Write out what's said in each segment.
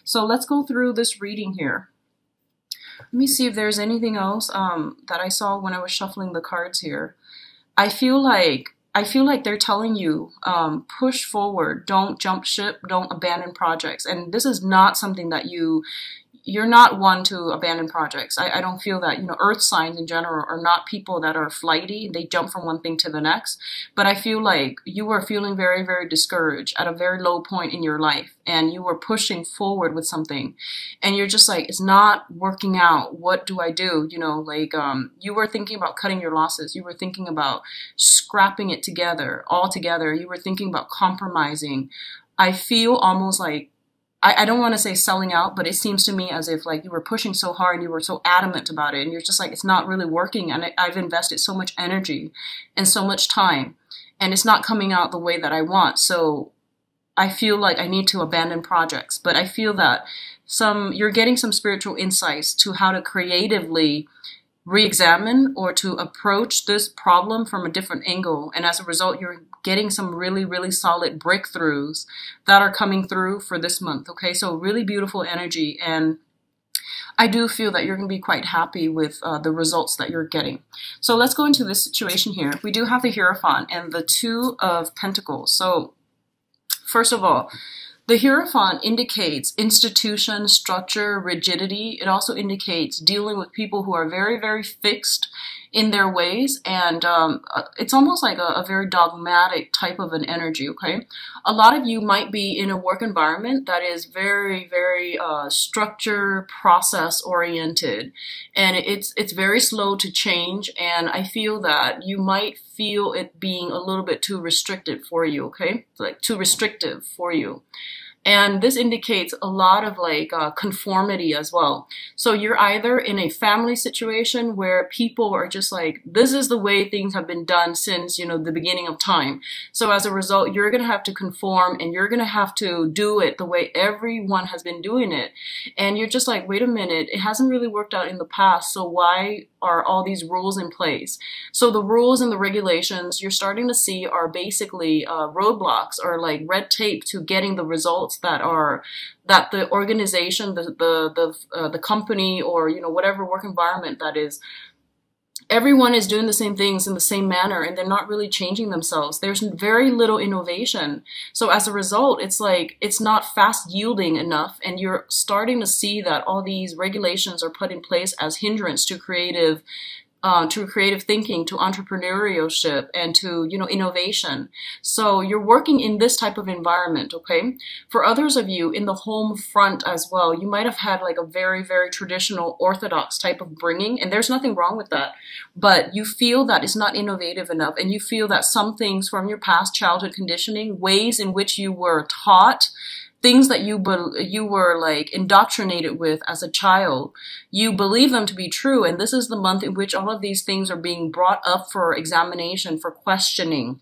So let's go through this reading here. Let me see if there's anything else that I saw when I was shuffling the cards here. I feel like they're telling you, push forward, don't jump ship, don't abandon projects. And this is not something that you're not one to abandon projects. I don't feel that, earth signs in general are not people that are flighty. They jump from one thing to the next. But I feel like you were feeling very, very discouraged at a very low point in your life, and you were pushing forward with something, and you're just like, it's not working out. What do I do? You were thinking about cutting your losses. You were thinking about scrapping it together, all together. You were thinking about compromising. I feel almost like, I don't want to say selling out, but it seems to me as if like you were pushing so hard and you were so adamant about it, and you're just like, it's not really working, and I've invested so much energy and so much time, and it's not coming out the way that I want. So I feel like I need to abandon projects. But I feel that you're getting some spiritual insights to how to creatively re-examine or to approach this problem from a different angle. And as a result, you're getting some really, really solid breakthroughs that are coming through for this month. Okay, so really beautiful energy. And I do feel that you're going to be quite happy with the results that you're getting. So let's go into this situation here. We do have the Hierophant and the Two of Pentacles. So first of all, the Hierophant indicates institution, structure, rigidity. It also indicates dealing with people who are very, very fixed in their ways. And it's almost like a very dogmatic type of an energy, okay? A lot of you might be in a work environment that is very, very structure, process oriented. And it's very slow to change. And I feel that you might feel it being a little bit too restricted for you, okay? Like too restrictive for you. And this indicates a lot of like conformity as well. So you're either in a family situation where people are just like, this is the way things have been done since, the beginning of time. So as a result, you're going to have to conform, and you're going to have to do it the way everyone has been doing it. And you're just like, wait a minute, it hasn't really worked out in the past. So why are all these rules in place? So the rules and the regulations you're starting to see are basically roadblocks or like red tape to getting the results that the organization, the company, or whatever work environment that is. Everyone is doing the same things in the same manner, and they're not really changing themselves. There's very little innovation. So as a result, it's like it's not fast yielding enough, and you're starting to see that all these regulations are put in place as hindrance to creative thinking, to entrepreneurship, and to, innovation. So you're working in this type of environment, okay? For others of you in the home front as well, you might have had like a very, very traditional orthodox type of bringing, and there's nothing wrong with that. But you feel that it's not innovative enough, and you feel that some things from your past childhood conditioning, ways in which you were taught, things that you were like indoctrinated with as a child, you believe them to be true. And this is the month in which all of these things are being brought up for examination, for questioning.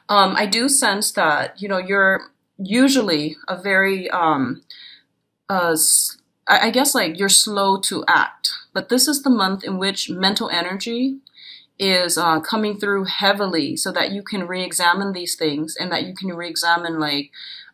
I do sense that, you're usually a very, I guess like you're slow to act. But this is the month in which mental energy is coming through heavily, so that you can re-examine these things, and that you can re-examine like,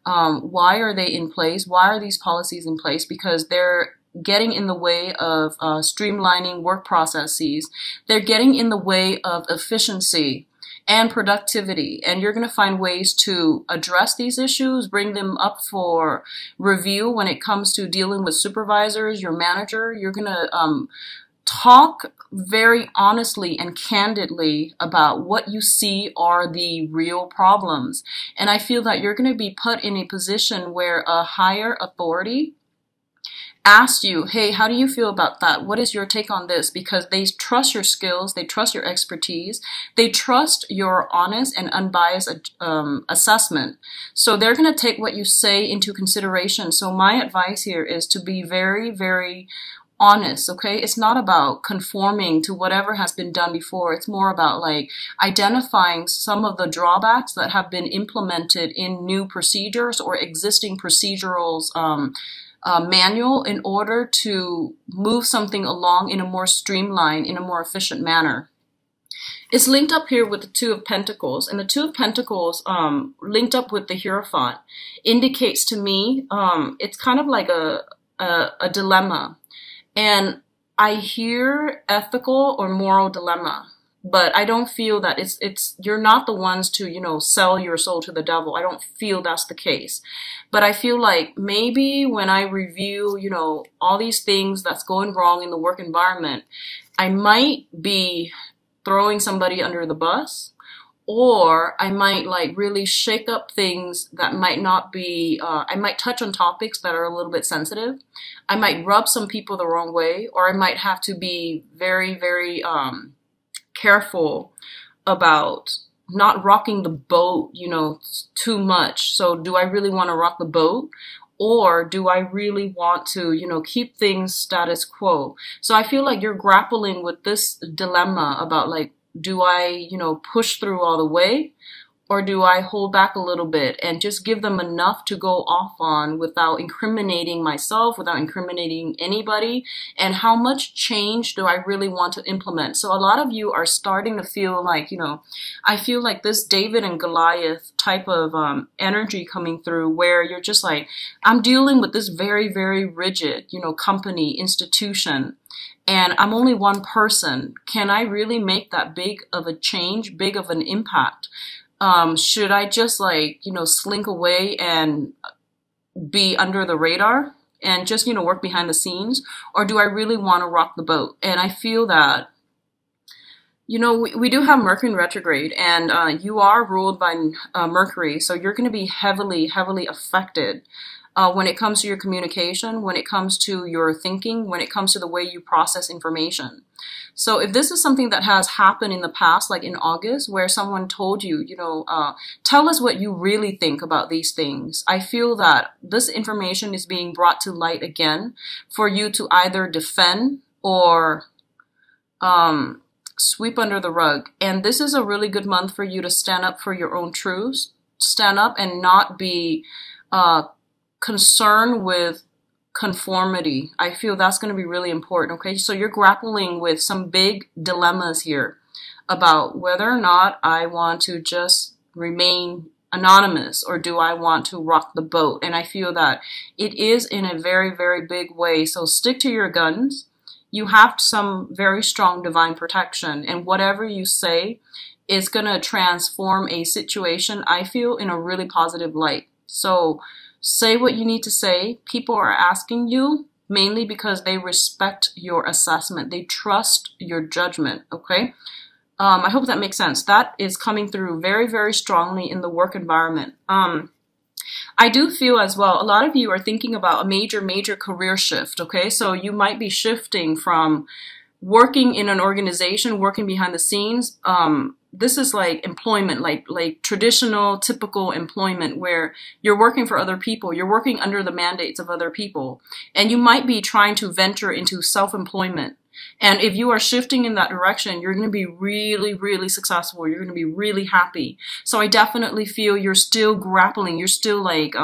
why are they in place? Why are these policies in place? Because they're getting in the way of streamlining work processes. They're getting in the way of efficiency and productivity. And you're going to find ways to address these issues, bring them up for review when it comes to dealing with supervisors, your manager. You're going to talk very honestly and candidly about what you see are the real problems. And I feel that you're going to be put in a position where a higher authority asks you, hey, how do you feel about that? What is your take on this? Because they trust your skills, they trust your expertise, they trust your honest and unbiased assessment. So they're going to take what you say into consideration. So my advice here is to be very, very honest, okay? It's not about conforming to whatever has been done before. It's more about like identifying some of the drawbacks that have been implemented in new procedures or existing procedurals manual in order to move something along in a more streamlined, in a more efficient manner. It's linked up here with the Two of Pentacles, and the Two of Pentacles linked up with the Hierophant indicates to me it's kind of like a dilemma. And I hear ethical or moral dilemma, but I don't feel that it's you're not the ones to, you know, sell your soul to the devil. I don't feel that's the case. But I feel like maybe when I review, you know, all these things that's going wrong in the work environment, I might be throwing somebody under the bus, or I might like really shake up things that might not be, I might touch on topics that are a little bit sensitive. I might rub some people the wrong way, or I might have to be very, very careful about not rocking the boat, you know, too much. So do I really want to rock the boat? Or do I really want to, you know, keep things status quo? So I feel like you're grappling with this dilemma about like, do I, you know, push through all the way? Or do I hold back a little bit and just give them enough to go off on without incriminating myself, without incriminating anybody? And how much change do I really want to implement? So a lot of you are starting to feel like, you know, I feel like this David and Goliath type of energy coming through, where you're just like, I'm dealing with this very, very rigid, you know, company, institution, and I'm only one person. Can I really make that big of a change, big of an impact? Should I just like, you know, slink away and be under the radar and just, you know, work behind the scenes? Or do I really want to rock the boat? And I feel that, you know, we do have Mercury in retrograde, and you are ruled by Mercury. So you're going to be heavily, heavily affected when it comes to your communication, when it comes to your thinking, when it comes to the way you process information. So if this is something that has happened in the past, like in August, where someone told you, you know, tell us what you really think about these things, I feel that this information is being brought to light again for you to either defend or sweep under the rug. And this is a really good month for you to stand up for your own truths, stand up and not be concerned with conformity. I feel that's going to be really important. Okay, so you're grappling with some big dilemmas here about whether or not I want to just remain anonymous, or do I want to rock the boat? And I feel that it is in a very, very big way. So stick to your guns. You have some very strong divine protection, and whatever you say is going to transform a situation, I feel, in a really positive light. So say what you need to say. People are asking you mainly because they respect your assessment. They trust your judgment, okay? I hope that makes sense. That is coming through very, very strongly in the work environment. I do feel as well, a lot of you are thinking about a major, major career shift, okay? So you might be shifting from working in an organization, working behind the scenes. This is like employment, like traditional, typical employment where you're working for other people. You're working under the mandates of other people. And you might be trying to venture into self-employment. And if you are shifting in that direction, you're going to be really, really successful. You're going to be really happy. So I definitely feel you're still grappling. You're still like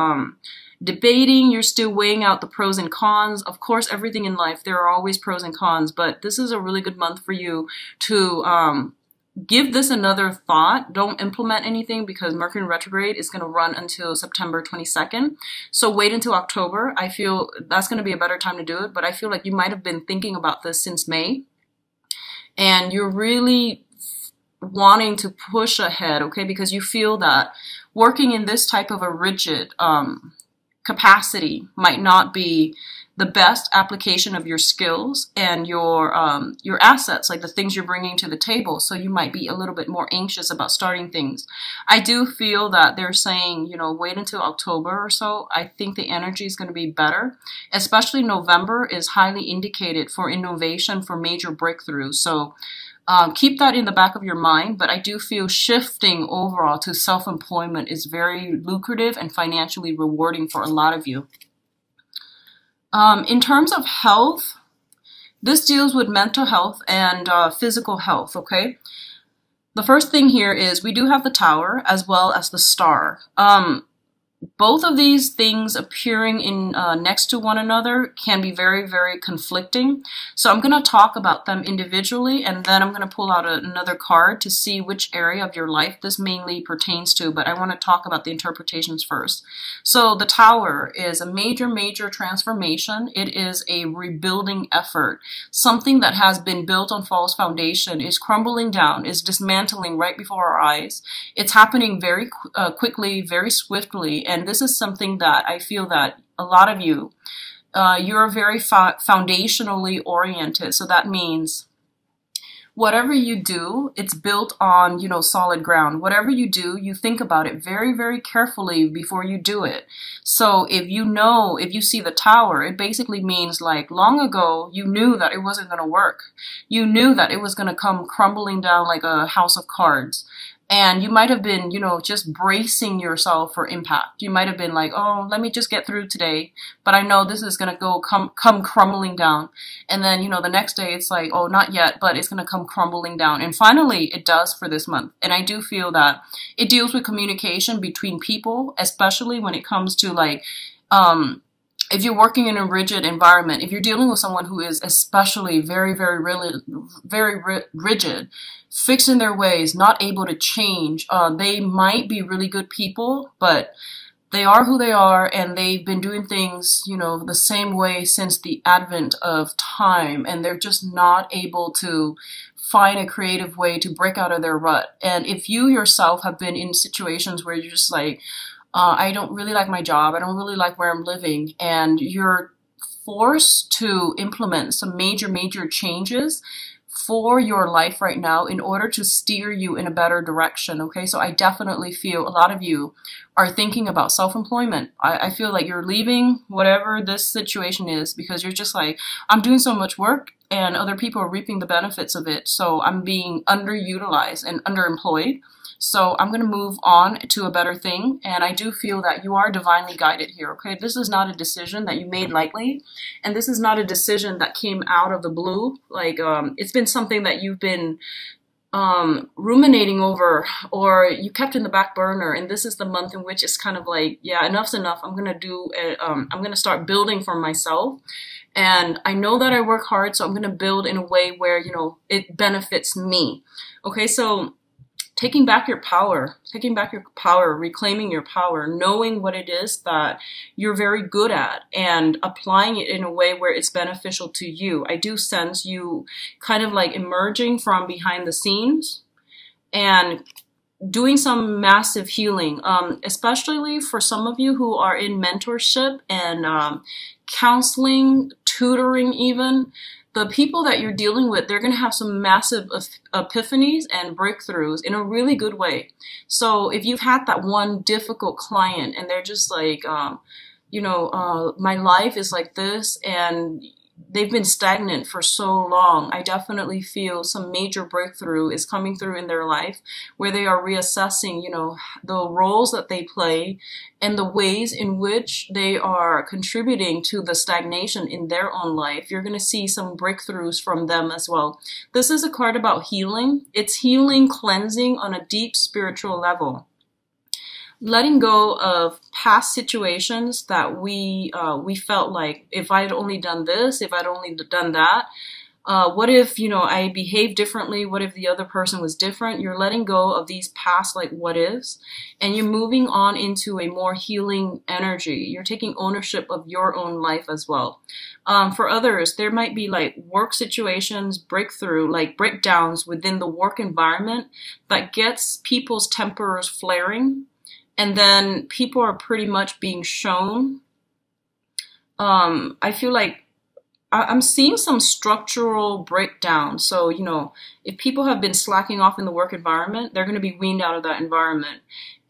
debating. You're still weighing out the pros and cons. Of course, everything in life, there are always pros and cons. But this is a really good month for you to give this another thought. Don't implement anything because Mercury in retrograde is going to run until September 22nd. So wait until October. I feel that's going to be a better time to do it. But I feel like you might have been thinking about this since May. And you're really wanting to push ahead, okay? Because you feel that working in this type of a rigid capacity might not be the best application of your skills and your assets, like the things you're bringing to the table. So you might be a little bit more anxious about starting things. I do feel that they're saying, you know, wait until October or so. I think the energy is going to be better, especially November is highly indicated for innovation, for major breakthroughs. So keep that in the back of your mind. But I do feel shifting overall to self-employment is very lucrative and financially rewarding for a lot of you. In terms of health, this deals with mental health and physical health, okay? The first thing here is we do have the Tower as well as the Star. both of these things appearing in next to one another can be very, very conflicting. So I'm going to talk about them individually, and then I'm going to pull out another card to see which area of your life this mainly pertains to, but I want to talk about the interpretations first. So the Tower is a major, major transformation. It is a rebuilding effort. Something that has been built on false foundation is crumbling down, is dismantling right before our eyes. It's happening very quickly, very swiftly, and this is something that I feel that a lot of you, you're very foundationally oriented. So that means whatever you do, it's built on, you know, solid ground. Whatever you do, you think about it very, very carefully before you do it. So if you see the Tower, it basically means like long ago, you knew that it wasn't going to work. You knew that it was going to come crumbling down like a house of cards. And you might have been, you know, just bracing yourself for impact. You might have been like, oh, let me just get through today. But I know this is going to come crumbling down. And then, you know, the next day it's like, oh, not yet, but it's going to come crumbling down. And finally, it does for this month. And I do feel that it deals with communication between people, especially when it comes to like, if you're working in a rigid environment, if you're dealing with someone who is especially very, very rigid, fixed in their ways, not able to change, they might be really good people, but they are who they are, and they've been doing things, you know, the same way since the advent of time, and they're just not able to find a creative way to break out of their rut. And if you yourself have been in situations where you're just like, I don't really like my job, I don't really like where I'm living, and you're forced to implement some major, major changes for your life right now in order to steer you in a better direction, okay? So I definitely feel a lot of you are thinking about self-employment. I feel like you're leaving whatever this situation is because you're just like, I'm doing so much work and other people are reaping the benefits of it, so I'm being underutilized and underemployed. So I'm going to move on to a better thing, and I do feel that you are divinely guided here, okay? This is not a decision that you made lightly, and this is not a decision that came out of the blue. Like, it's been something that you've been ruminating over, or you kept in the back burner, and this is the month in which it's kind of like, yeah, enough's enough. I'm going to start building for myself. And I know that I work hard, so I'm going to build in a way where, you know, it benefits me. Okay, so taking back your power, reclaiming your power, knowing what it is that you're very good at and applying it in a way where it's beneficial to you. I do sense you kind of like emerging from behind the scenes and doing some massive healing, especially for some of you who are in mentorship and counseling, tutoring even. The people that you're dealing with, they're going to have some massive epiphanies and breakthroughs in a really good way. So if you've had that one difficult client and they're just like, my life is like this, and they've been stagnant for so long, I definitely feel some major breakthrough is coming through in their life where they are reassessing, you know, the roles that they play and the ways in which they are contributing to the stagnation in their own life. You're going to see some breakthroughs from them as well. This is a card about healing. It's healing, cleansing on a deep spiritual level. Letting go of past situations that we felt like, if I had only done this, if I'd only done that, what if, you know, I behaved differently? What if the other person was different? You're letting go of these past, like, what ifs, and you're moving on into a more healing energy. You're taking ownership of your own life as well. For others, there might be like work situations, breakdowns within the work environment that gets people's tempers flaring. And then people are pretty much being shown. I feel like I'm seeing some structural breakdown. So, you know, if people have been slacking off in the work environment, they're going to be weaned out of that environment.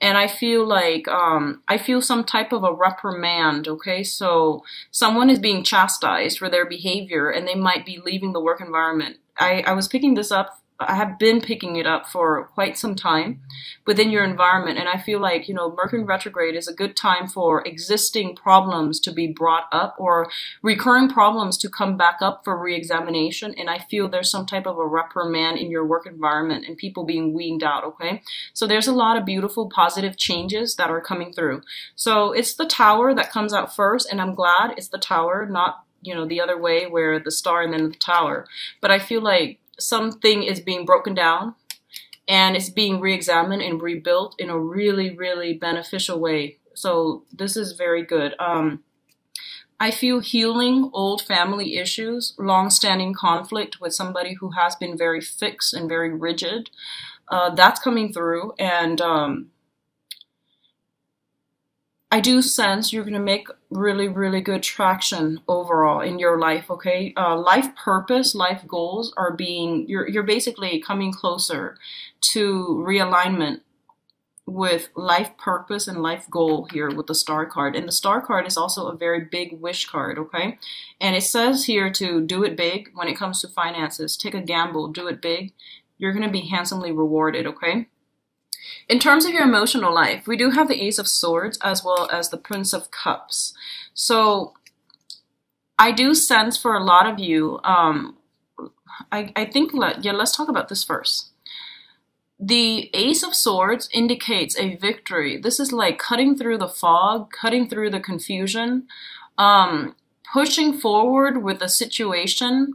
And I feel like, I feel some type of a reprimand, okay? So someone is being chastised for their behavior and they might be leaving the work environment. I was picking this up I have been picking it up for quite some time within your environment. And I feel like, you know, Mercury retrograde is a good time for existing problems to be brought up or recurring problems to come back up for re-examination. And I feel there's some type of a reprimand in your work environment and people being weaned out, okay? So there's a lot of beautiful, positive changes that are coming through. So it's the Tower that comes out first, and I'm glad it's the Tower, not, you know, the other way where the Star and then the Tower. But I feel like something is being broken down and it's being re-examined and rebuilt in a really, really beneficial way. So this is very good. I feel healing old family issues, long-standing conflict with somebody who has been very fixed and very rigid. That's coming through, and I do sense you're going to make really, really good traction overall in your life, okay? Life purpose, life goals are being, you're basically coming closer to realignment with life purpose and life goal here with the Star card. And the Star card is also a very big wish card, okay? And it says here to do it big when it comes to finances. Take a gamble, do it big. You're going to be handsomely rewarded, okay? In terms of your emotional life, we do have the Ace of Swords as well as the Prince of Cups. So I do sense for a lot of you, I think, let's talk about this first. The Ace of Swords indicates a victory. This is like cutting through the fog, cutting through the confusion, pushing forward with a situation.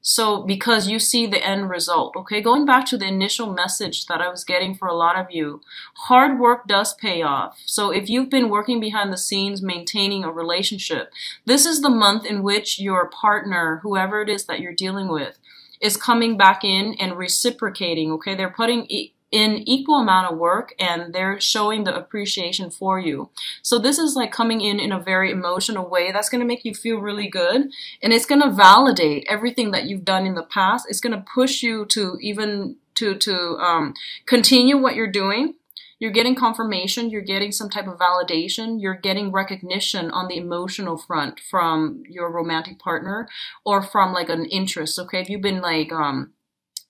So because you see the end result, okay? Going back to the initial message that I was getting for a lot of you, hard work does pay off. So if you've been working behind the scenes, maintaining a relationship, this is the month in which your partner, whoever it is that you're dealing with, is coming back in and reciprocating, okay? They're putting in equal amount of work and they're showing the appreciation for you. So this is like coming in a very emotional way. That's going to make you feel really good. And it's going to validate everything that you've done in the past. It's going to push you to even to continue what you're doing. You're getting confirmation, you're getting some type of validation, you're getting recognition on the emotional front from your romantic partner or from like an interest, okay? If you've been like,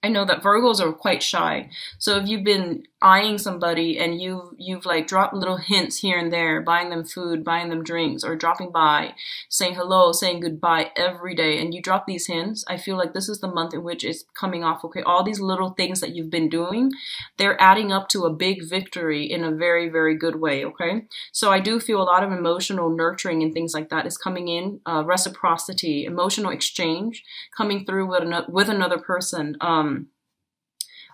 I know that Virgos are quite shy. So if you've been eyeing somebody and you've like dropped little hints here and there, buying them food, buying them drinks, or dropping by, saying hello, saying goodbye every day, and you drop these hints, I feel like this is the month in which it's coming off, okay? All these little things that you've been doing, they're adding up to a big victory in a very, very good way, okay? So I do feel a lot of emotional nurturing and things like that is coming in, reciprocity, emotional exchange coming through with another person.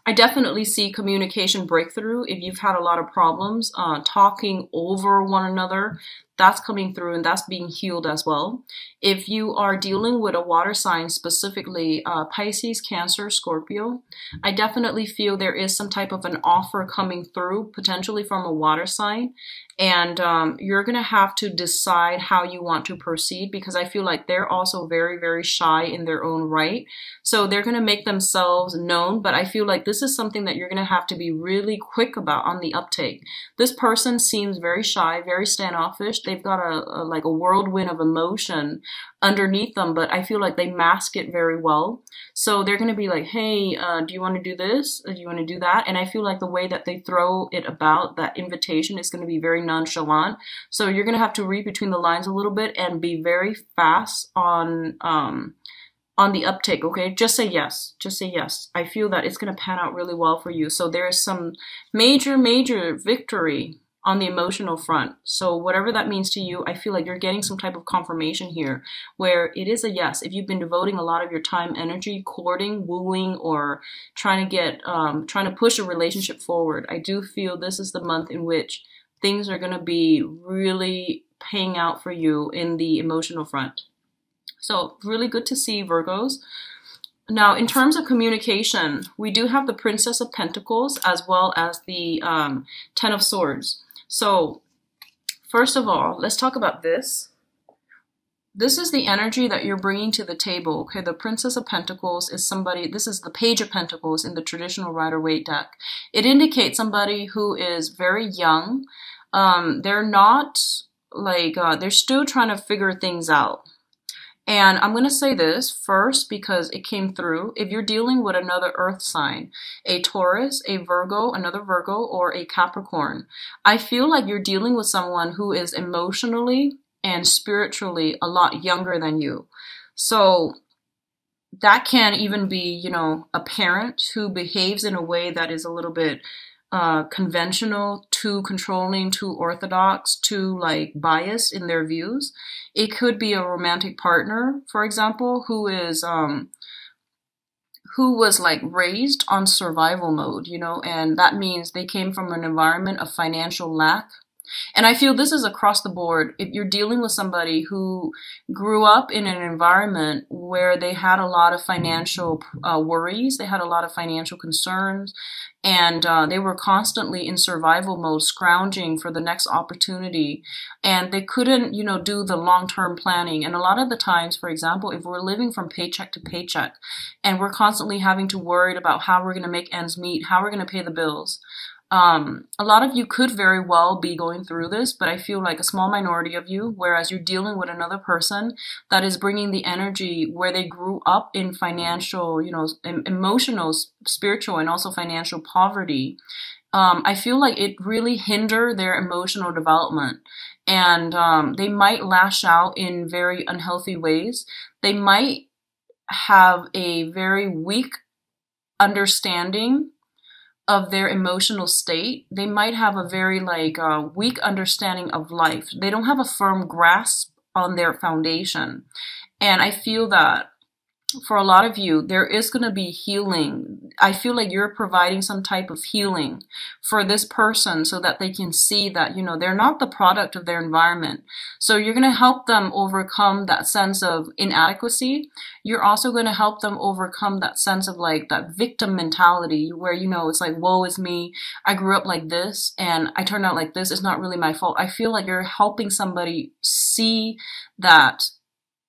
I definitely see communication breakthrough. If you've had a lot of problems talking over one another, that's coming through and that's being healed as well. If you are dealing with a water sign, specifically Pisces, Cancer, Scorpio, I definitely feel there is some type of an offer coming through, potentially from a water sign. And you're going to have to decide how you want to proceed because I feel like they're also very, very shy in their own right. So they're going to make themselves known, but I feel like this is something that you're going to have to be really quick about on the uptake. This person seems very shy, very standoffish. They've got like a whirlwind of emotion underneath them, but I feel like they mask it very well. So they're going to be like, hey, do you want to do this? Or do you want to do that? And I feel like the way that they throw it about, that invitation is going to be very nonchalant. So you're going to have to read between the lines a little bit and be very fast on the uptake, okay? Just say yes. Just say yes. I feel that it's going to pan out really well for you. So there is some major, major victory on the emotional front. So whatever that means to you, I feel like you're getting some type of confirmation here where it is a yes. If you've been devoting a lot of your time, energy, courting, wooing, or trying to push a relationship forward, I do feel this is the month in which things are going to be really paying out for you in the emotional front. So really good to see, Virgos. Now, in terms of communication, we do have the Princess of Pentacles as well as the Ten of Swords. So first of all, let's talk about this. This is the energy that you're bringing to the table, okay? The Princess of Pentacles is somebody, this is the Page of Pentacles in the traditional Rider-Waite deck. It indicates somebody who is very young. They're not like, they're still trying to figure things out. And I'm going to say this first because it came through. If you're dealing with another earth sign, a Taurus, a Virgo, another Virgo, or a Capricorn, I feel like you're dealing with someone who is emotionally and spiritually a lot younger than you. So that can even be, a parent who behaves in a way that is a little bit conventional, too controlling, too orthodox, too like biased in their views. It could be a romantic partner, for example, who was like raised on survival mode, and that means they came from an environment of financial lack. And I feel this is across the board. If you're dealing with somebody who grew up in an environment where they had a lot of financial worries, they had a lot of financial concerns, and they were constantly in survival mode, scrounging for the next opportunity, and they couldn't, do the long-term planning. And a lot of the times, for example, if we're living from paycheck to paycheck, and we're constantly having to worry about how we're going to make ends meet, how we're going to pay the bills, a lot of you could very well be going through this, but I feel like a small minority of you, whereas you're dealing with another person that is bringing the energy where they grew up in financial, emotional, spiritual, and also financial poverty. I feel like it really hinder their emotional development, and they might lash out in very unhealthy ways. They might have a very weak understanding of their emotional state. They might have a very weak understanding of life. They don't have a firm grasp on their foundation. And I feel that for a lot of you, there is going to be healing. I feel like you're providing some type of healing for this person so that they can see that, they're not the product of their environment. So you're going to help them overcome that sense of inadequacy. You're also going to help them overcome that sense of that victim mentality where, it's like, woe is me. I grew up like this and I turned out like this. It's not really my fault. I feel like you're helping somebody see that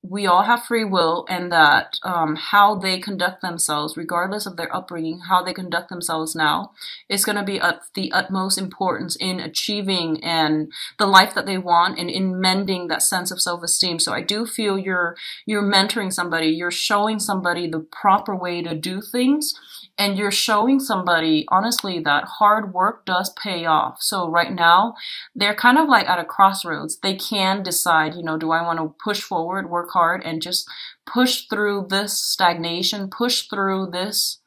we all have free will, and that how they conduct themselves, regardless of their upbringing, how they conduct themselves now, is going to be of the utmost importance in achieving and the life that they want, and in mending that sense of self-esteem. So I do feel you're mentoring somebody, you're showing somebody the proper way to do things, and you're showing somebody, honestly, that hard work does pay off. So right now, they're kind of like at a crossroads. They can decide, do I want to push forward, work hard, and just push through this stagnation, push through this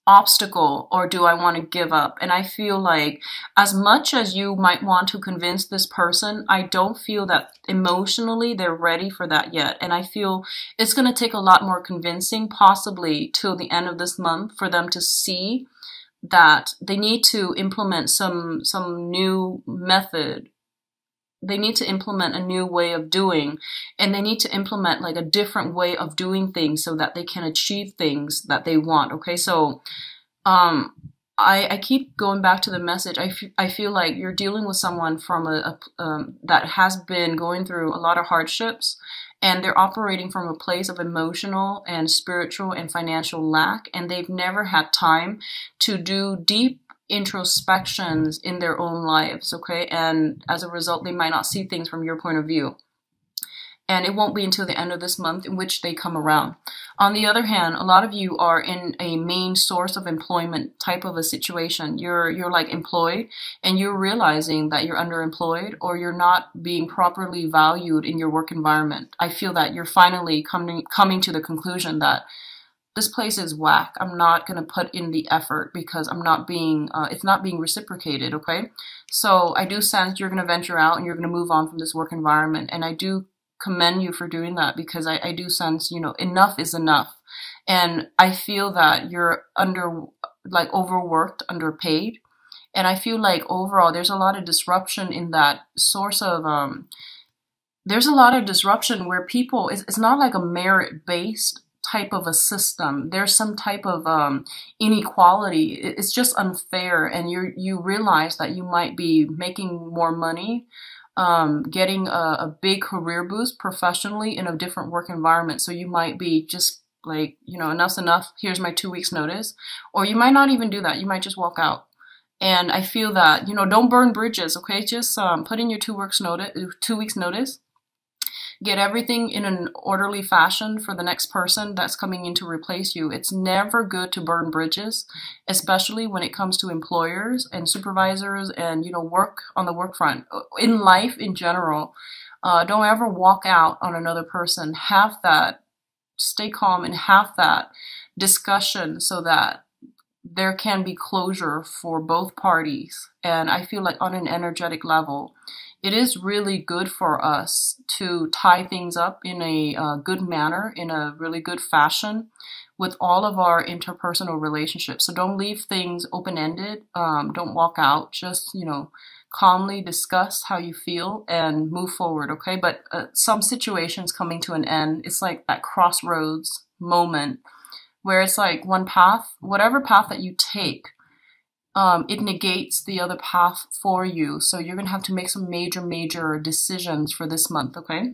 obstacle, or do I want to give up? And I feel like as much as you might want to convince this person, I don't feel that emotionally they're ready for that yet. And I feel it's going to take a lot more convincing, possibly till the end of this month, for them to see that they need to implement some new method. They need to implement a new way of doing, and they need to implement a different way of doing things so that they can achieve things that they want. Okay, so I keep going back to the message. I feel like you're dealing with someone from that has been going through a lot of hardships, and they're operating from a place of emotional and spiritual and financial lack, and they've never had time to do deep introspections in their own lives, okay? And as a result, they might not see things from your point of view. And it won't be until the end of this month in which they come around. On the other hand, a lot of you are in a main source of employment type of a situation. You're employed, and you're realizing that you're underemployed, or you're not being properly valued in your work environment. I feel that you're finally coming to the conclusion that this place is whack. I'm not going to put in the effort because it's not being reciprocated, okay? So I do sense you're going to venture out and you're going to move on from this work environment. And I do commend you for doing that, because I do sense, enough is enough. And I feel that you're overworked, underpaid. And I feel like overall there's a lot of disruption in that source of, there's a lot of disruption where people, it's not like a merit-based type of a system. There's some type of inequality. It's just unfair, and you realize that you might be making more money, getting a big career boost professionally in a different work environment. So you might be just enough's enough. Here's my 2 weeks notice, or you might not even do that. You might just walk out. And I feel that don't burn bridges. Okay, just put in your 2 weeks notice. get everything in an orderly fashion for the next person that's coming in to replace you. It's never good to burn bridges, especially when it comes to employers and supervisors and, work on the work front. In life in general, don't ever walk out on another person. Stay calm and have that discussion so that there can be closure for both parties. And I feel like on an energetic level, it is really good for us to tie things up in a good manner, in a really good fashion with all of our interpersonal relationships. So don't leave things open-ended. Don't walk out. Just, calmly discuss how you feel and move forward, okay? But some situations coming to an end, it's like that crossroads moment where it's like one path, whatever path that you take, it negates the other path for you. So you're going to have to make some major decisions for this month, okay?